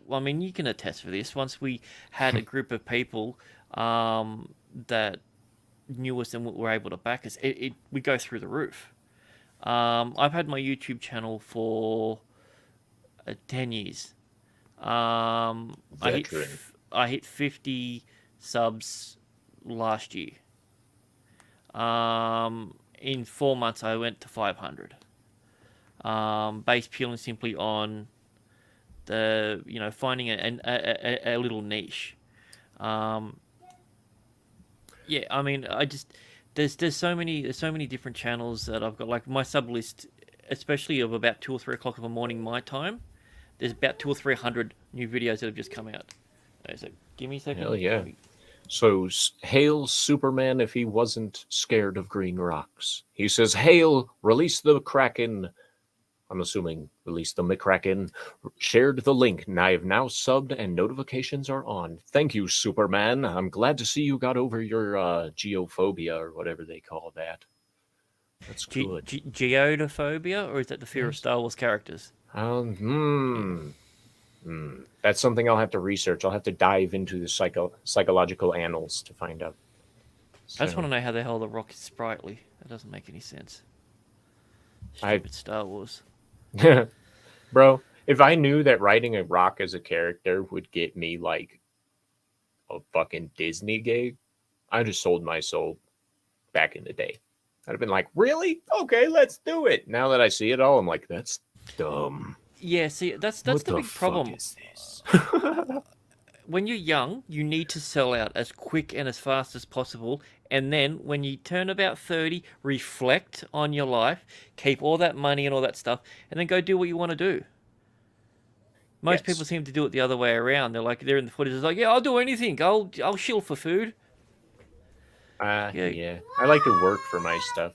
well, I mean, you can attest for this. Once we had a group of people that knew us and were able to back us, we go through the roof. I've had my YouTube channel for 10 years. Veteran. I hit 50 subs last year. In 4 months, I went to 500. Based purely and simply on finding a little niche. Yeah, I mean, there's so many different channels that I've got. Like my sub list, especially of about 2 or 3 o'clock in the morning my time. There's about 2 or 300 new videos that have just come out. So give me a second. Hell yeah. So, hail Superman if he wasn't scared of green rocks. He says, hail, release the Kraken. I'm assuming release the McCracken. Shared the link, and I have now subbed and notifications are on. Thank you, Superman. I'm glad to see you got over your geophobia or whatever they call that. That's good. Geodophobia, or is that the fear of Star Wars characters? That's something I'll have to research. I'll have to dive into the psychological annals to find out. I just want to know how the hell the Rock is sprightly. That doesn't make any sense. Stupid Star Wars. Bro, if I knew that writing a Rock as a character would get me like a fucking Disney gig, I'd have sold my soul back in the day. I'd have been like, really? Okay, let's do it. Now that I see it all, I'm like, that's dumb. Yeah, see, that's the big problem. What is this? When you're young, you need to sell out as quick and as fast as possible. And then when you turn about 30, reflect on your life, keep all that money and all that stuff, and then go do what you want to do. Most people seem to do it the other way around. They're in the footage. It's like, yeah, I'll do anything. I'll shill for food. Yeah. I like to work for my stuff.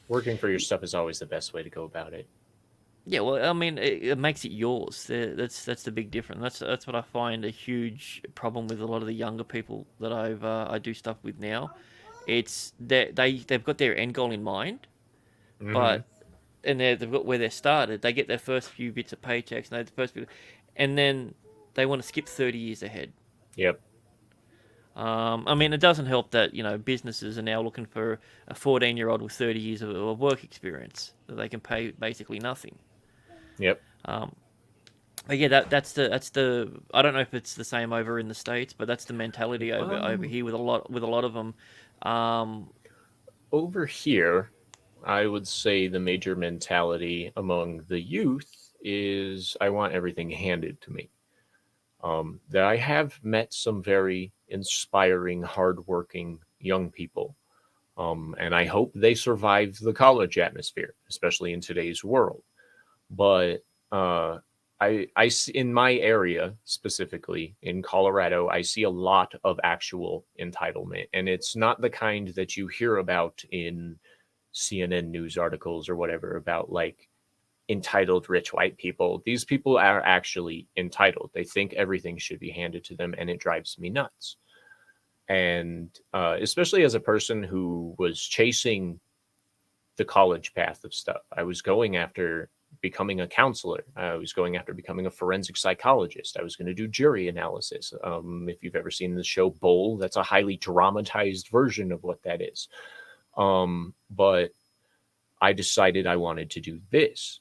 Working for your stuff is always the best way to go about it. Yeah, well, I mean, it makes it yours. That's the big difference. That's what I find a huge problem with a lot of the younger people that I do stuff with now. It's they've got their end goal in mind, but they've got where they started. They get their first few bits of paychecks, and then they want to skip 30 years ahead. Yep. I mean, it doesn't help that businesses are now looking for a 14-year-old with 30 years of work experience that they can pay basically nothing. Yep. But yeah, that's the I don't know if it's the same over in the States, but that's the mentality over here with a lot of them. Over here, I would say the major mentality among the youth is I want everything handed to me. That I have met some very inspiring, hardworking young people, and I hope they survive the college atmosphere, especially in today's world. But I in my area specifically in Colorado, I see a lot of actual entitlement, and it's not the kind that you hear about in CNN news articles or whatever about like entitled rich white people. These people are actually entitled. They think everything should be handed to them, and it drives me nuts. And especially as a person who was chasing the college path of stuff, I was going after becoming a counselor. I was going after becoming a forensic psychologist. I was going to do jury analysis. If you've ever seen the show Bowl, that's a highly dramatized version of what that is. But I decided I wanted to do this.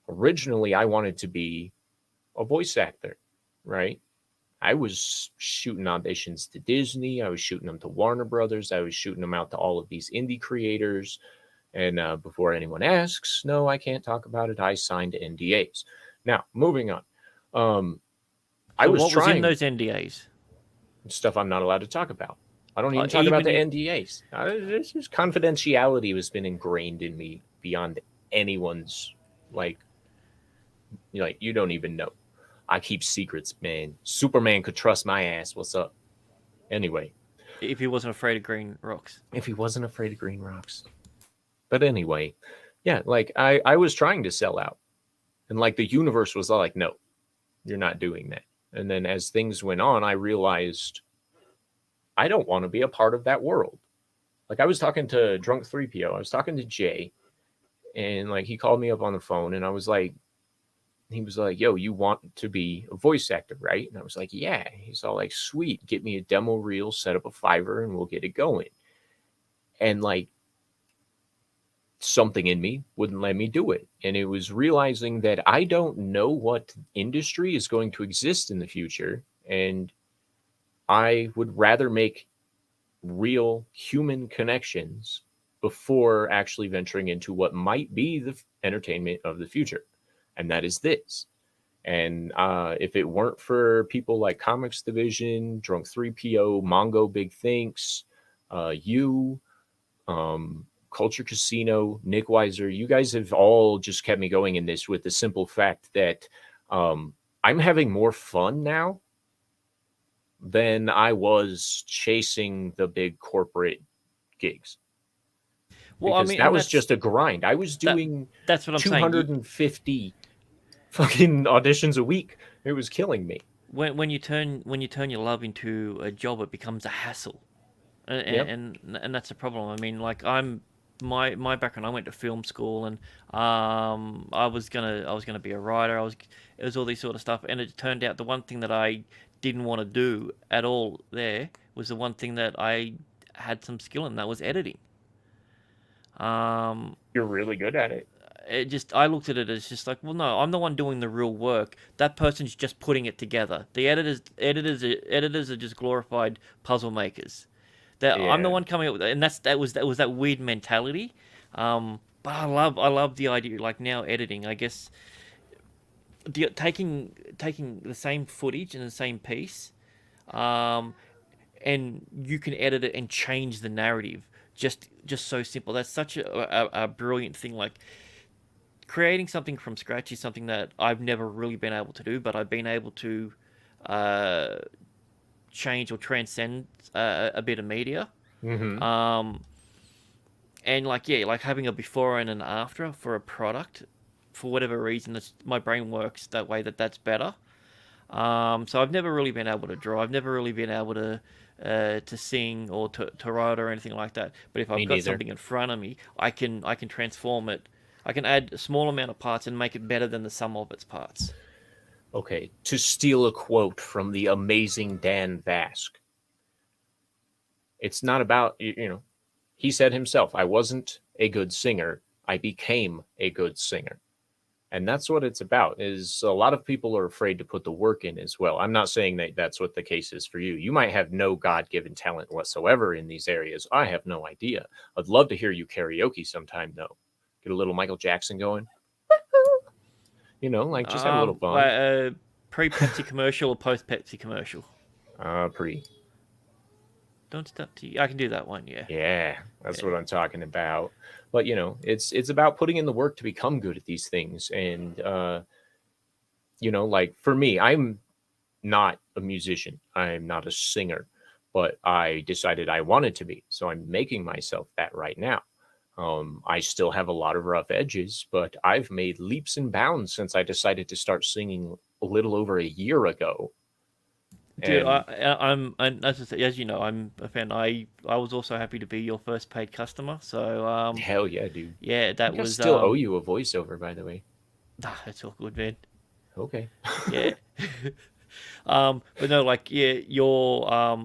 Originally, I wanted to be a voice actor, right? I was shooting auditions to Disney. I was shooting them to Warner Brothers. I was shooting them out to all of these indie creators. And before anyone asks, no, I can't talk about it. I signed NDAs. Now, moving on. I was what trying was in those NDAs? Stuff I'm not allowed to talk about. I don't even talk about the NDAs. This is confidentiality has been ingrained in me beyond anyone's like you don't even know. I keep secrets, man. Superman could trust my ass. What's up? Anyway, If he wasn't afraid of green rocks. if he wasn't afraid of green rocks. But anyway, yeah, like I was trying to sell out. And like the universe was like, no, you're not doing that. And then as things went on, I realized I don't want to be a part of that world. Like I was talking to Drunk 3PO, I was talking to Jay, and like he called me up on the phone and I was like, he was like, yo, you want to be a voice actor, right? And I was like, yeah. He's all like, sweet, get me a demo reel, set up a Fiverr, and we'll get it going. And like something in me wouldn't let me do it. And it was realizing that I don't know what industry is going to exist in the future. And I would rather make real human connections before actually venturing into what might be the entertainment of the future. And that is this. And if it weren't for people like Comics Division, Drunk 3PO, Mongo Big Thinks, you, Culture Casino, Nick Weiser, you guys have all just kept me going in this with the simple fact that I'm having more fun now than I was chasing the big corporate gigs. Well, Because I mean, that and was that's just a grind. I was doing that's what I'm saying. 250 fucking auditions a week. It was killing me. When you turn your love into a job, it becomes a hassle, Yep. and that's a problem. I mean, like my background, I went to film school, and I was gonna be a writer. It was all this sort of stuff, and it turned out the one thing that I didn't want to do at all there was the one thing that I had some skill in, that was editing. You're really good at it. I looked at it as just like, well, no, I'm the one doing the real work. That person's just putting it together. The editors are just glorified puzzle makers. I'm the Yeah. one coming up with it, and that was that weird mentality. But I love the idea. Like now editing, I guess, taking the same footage and the same piece, and you can edit it and change the narrative. Just so simple. That's such a brilliant thing. Like creating something from scratch is something that I've never really been able to do, but I've been able to uh, change or transcend a bit of media. Mm-hmm. And like, yeah, like having a before and an after for a product, for whatever reason, my brain works that way, that's better. So I've never really been able to draw. I've never really been able to sing or to write or anything like that. But if Me I've got neither. something in front of me, I can transform it. I can add a small amount of parts and make it better than the sum of its parts. Okay, to steal a quote from the amazing Dan Vask, it's not about, he said himself, I wasn't a good singer, I became a good singer. And that's what it's about, is a lot of people are afraid to put the work in as well. I'm not saying that that's what the case is for you. You might have no God-given talent whatsoever in these areas. I have no idea. I'd love to hear you karaoke sometime, though. Get a little Michael Jackson going. Like just have a little fun. Pre-Pepsi commercial or post-Pepsi commercial? Pre. Don't stop to you. I can do that one, yeah. Yeah, that's what I'm talking about. But it's about putting in the work to become good at these things. And like for me, I'm not a musician. I'm not a singer, but I decided I wanted to be. So I'm making myself that right now. I still have a lot of rough edges, but I've made leaps and bounds since I decided to start singing a little over a year ago. Dude, And as you know, I'm a fan. I was also happy to be your first paid customer. So hell yeah, dude. yeah, I that think I was still owe you a voiceover, by the way. it's all good, man. Okay. Yeah. But no, like yeah, your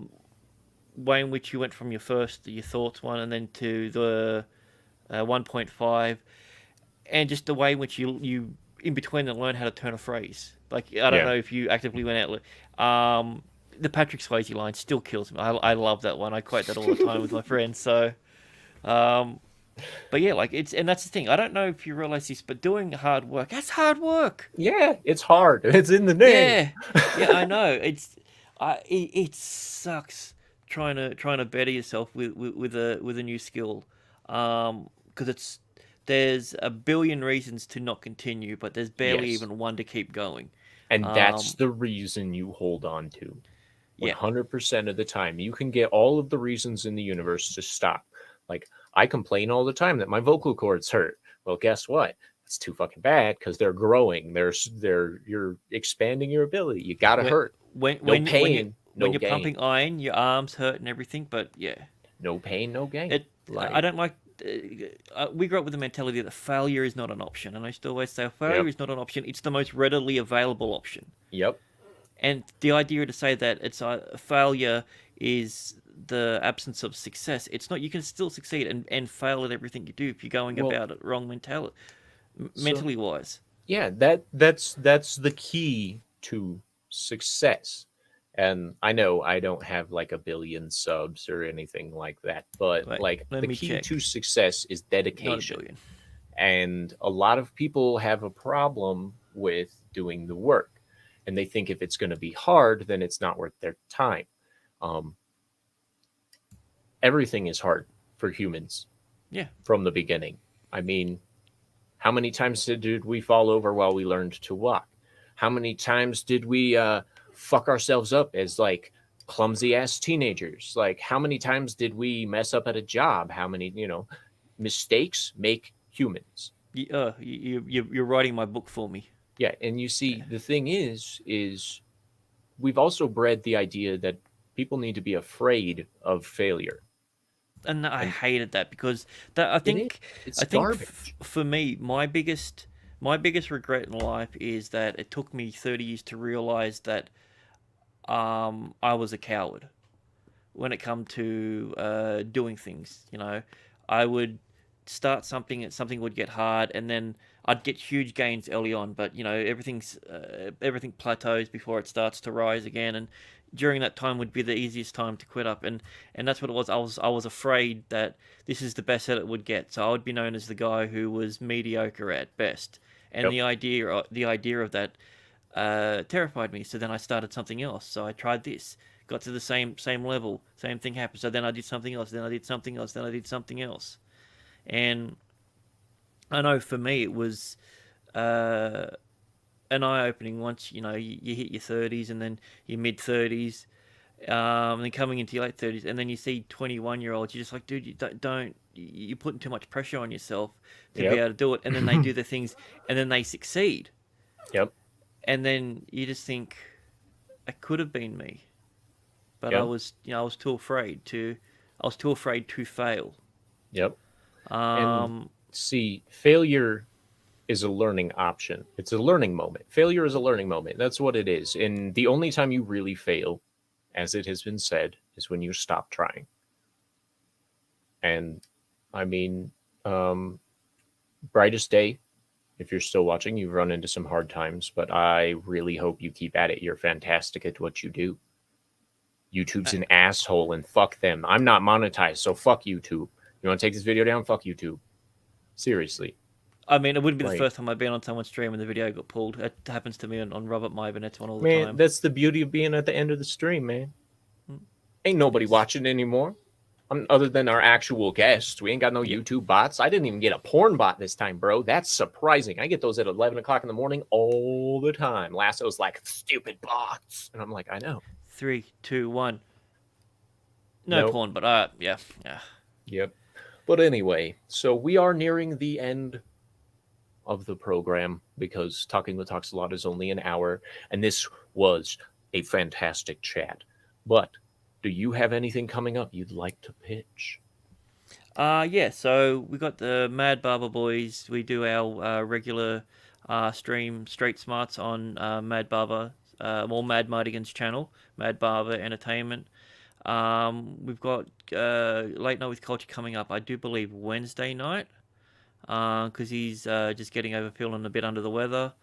way in which you went from your thoughts one, and then to the 1.5, and just the way in which you in between and learn how to turn a phrase. Like I don't Yeah. know if you actively went out. The Patrick Swayze line still kills me. I love that one. I quote that all the time with my friends. So, but yeah, like and that's the thing. I don't know if you realize this, but doing hard work, that's hard work. Yeah, it's hard. It's in the name. Yeah, I know. It sucks trying to better yourself with a new skill, because there's a billion reasons to not continue, but there's barely Yes. even one to keep going. And that's Um, the reason you hold on to. yeah, 100% of the time. You can get all of the reasons in the universe to stop. Like, I complain all the time that my vocal cords hurt. Well, guess what? It's too fucking bad because they're growing. You're expanding your ability. You gotta when hurt. when No when when you pain, when no you're gain. pumping iron, your arms hurt and everything. But yeah, No pain, no gain. it. I Like, don't like. We grew up with the mentality that failure is not an option, and I still always say failure yep, is not an option. It's the most readily available option. yep. And the idea to say that it's a failure is the absence of success. It's not. You can still succeed and fail at everything you do if you're going Well, about it wrong so mentally wise. yeah, that's the key to success. And I know I don't have like a billion subs or anything like that, but Wait, like let the me key to check. success is Not a dedication. billion. And a lot of people have a problem with doing the work. And they think if it's going to be hard, then it's not worth their time. Um, Everything is hard for humans Yeah. from the beginning. I mean, how many times did we fall over while we learned to walk? How many times did we fuck ourselves up as like clumsy ass teenagers? Like, how many times did we mess up at a job? How many, mistakes make humans? You're writing my book for me. Yeah. And you see, Yeah. the thing is we've also bred the idea that people need to be afraid of failure. And I And hated that because that it is, it's I think garbage. for me my biggest regret in life is that it took me 30 years to realize that I was a coward when it come to doing things. I would start something and something would get hard, and then I'd get huge gains early on, but everything plateaus before it starts to rise again, and during that time would be the easiest time to quit up, and that's what it was. I was afraid that this is the best that it would get, so I would be known as the guy who was mediocre at best, and Yep. the idea of that terrified me. So then I started something else. So I tried this, got to the same level, same thing happened. So then I did something else. Then I did something else. Then I did something else. And I know for me it was uh, an eye opening once you hit your 30s and then your mid 30s, and then coming into your late 30s, and then you see 21-year-olds. You're just like, dude, you don't. You're putting too much pressure on yourself to be Yep. able to do it. And then they do the things, and then they succeed, Yep. and then you just think, it could have been me, but I Yep. was, I was too afraid to, fail. Yep. And Um, see, failure is a learning option. It's a learning moment. Failure is a learning moment. That's what it is. And the only time you really fail, as it has been said, is when you stop trying. And I mean, um, brightest day, if you're still watching, you've run into some hard times, but I really hope you keep at it. You're fantastic at what you do. YouTube's an asshole and fuck them. I'm not monetized, so fuck YouTube. You want to take this video down? Fuck YouTube. Seriously. I mean, it wouldn't be the Like, first time I've been on someone's stream and the video got pulled. It happens to me on Robert My Burnet's one all the man, time. that's the beauty of being at the end of the stream, man. Ain't nobody Yes. watching anymore. Other than our actual guests. We ain't got no Yeah. YouTube bots. I didn't even get a porn bot this time, bro. That's surprising. I get those at 11 o'clock in the morning all the time. Last it was like, stupid bots. And I'm like, I know. 3, 2, 1. No Nope. porn, but yeah. Yep. But anyway, so we are nearing the end of the program because Talking with TalksALot is only an hour, and this was a fantastic chat. But do you have anything coming up you'd like to pitch? Yeah. So we got the Mad Barber Boys. We do our regular stream Street Smarts on Mad Barber, Mad Mardigan's channel, Mad Barber Entertainment. We've got Late Night with Culture coming up, I do believe Wednesday night, because he's just getting over feeling a bit under the weather.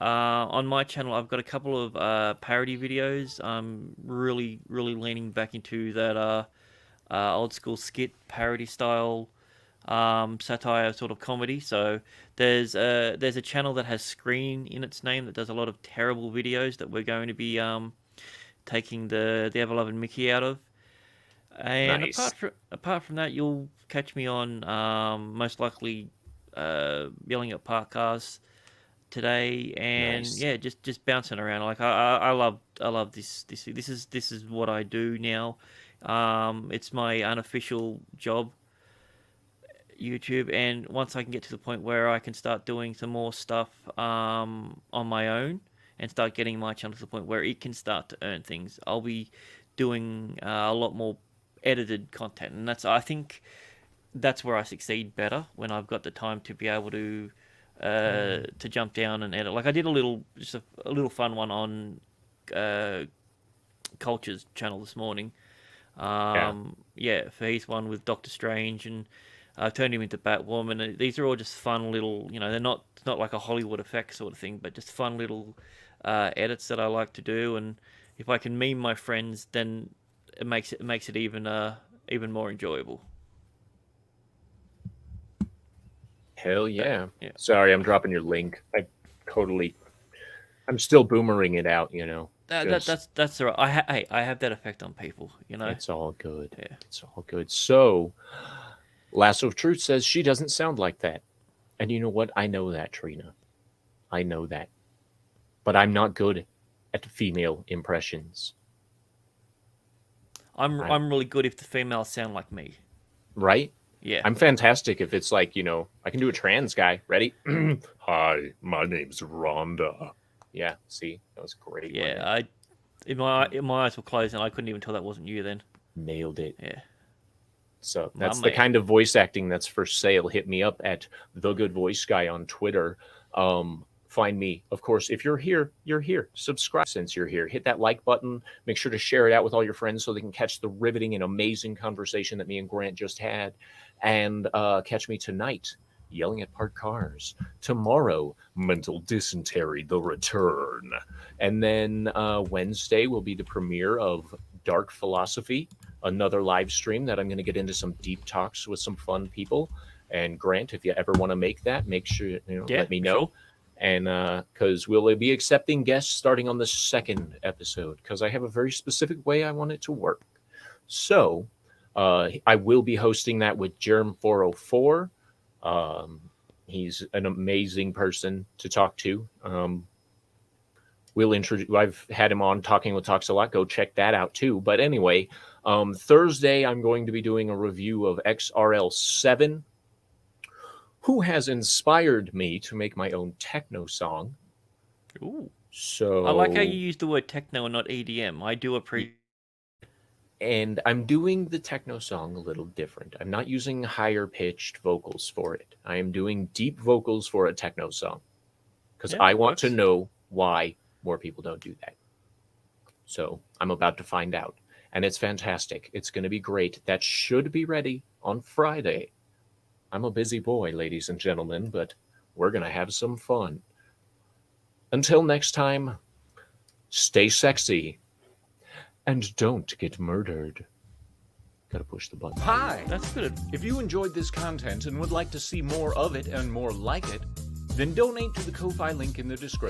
On my channel, I've got a couple of parody videos. I'm really, really leaning back into that old school skit parody style satire sort of comedy. So there's a channel that has Screen in its name that does a lot of terrible videos that we're going to be taking the ever-loving Mickey out of. And Nice. apart from that, you'll catch me on most likely yelling at park cars, today, and Nice. yeah, just bouncing around. Like I love this. This is what I do now. It's my unofficial job, YouTube, and once I can get to the point where I can start doing some more stuff on my own and start getting my channel to the point where it can start to earn things, I'll be doing a lot more edited content, and I think that's where I succeed better, when I've got the time to be able to jump down and edit. Like I did a little fun one on Culture's channel this morning. For his one with Doctor Strange, and I turned him into Batwoman. These are all just fun little, it's not like a Hollywood effect sort of thing, but just fun little edits that I like to do. And if I can meme my friends, then it makes it even more enjoyable. Hell yeah. Yeah. Sorry, I'm dropping your link. I'm still boomerang it out, That's all right. I have that effect on people, It's all good. Yeah. It's all good. So, Lasso of Truth says she doesn't sound like that. And you know what? I know that, Trina. I know that. But I'm not good at female impressions. I'm really good if the females sound like me. Right? Yeah. I'm fantastic if it's like, I can do a trans guy. Ready? Hi, my name's Rhonda. Yeah, see? That was great. Yeah, my eyes were closed and I couldn't even tell that wasn't you then. Nailed it. Yeah. So that's the kind of voice acting that's for sale. Hit me up at The Good Voice Guy on Twitter. Find me. Of course, if you're here, you're here. Subscribe since you're here. Hit that like button. Make sure to share it out with all your friends so they can catch the riveting and amazing conversation that me and Grant just had. And catch me tonight, yelling at parked cars. Tomorrow, Mental Dysentery, The Return. And then Wednesday will be the premiere of Dark Philosophy, another live stream that I'm going to get into some deep talks with some fun people. And Grant, if you ever want to make that, make sure let me know. Sure. And because we'll be accepting guests starting on the second episode, because I have a very specific way I want it to work. So I will be hosting that with Germ404. He's an amazing person to talk to. I've had him on Talking with TalksALot. Go check that out too. But anyway, Thursday I'm going to be doing a review of XRL7, who has inspired me to make my own techno song. Ooh. So I like how you use the word techno and not EDM. I do appreciate. And I'm doing the techno song a little different. I'm not using higher pitched vocals for it. I am doing deep vocals for a techno song, because I want to know why more people don't do that. So I'm about to find out. And it's fantastic. It's going to be great. That should be ready on Friday. I'm a busy boy, ladies and gentlemen, but we're going to have some fun. Until next time, stay sexy and don't get murdered. Gotta push the button. Hi! That's good. If you enjoyed this content and would like to see more of it and more like it, then donate to the Ko-Fi link in the description.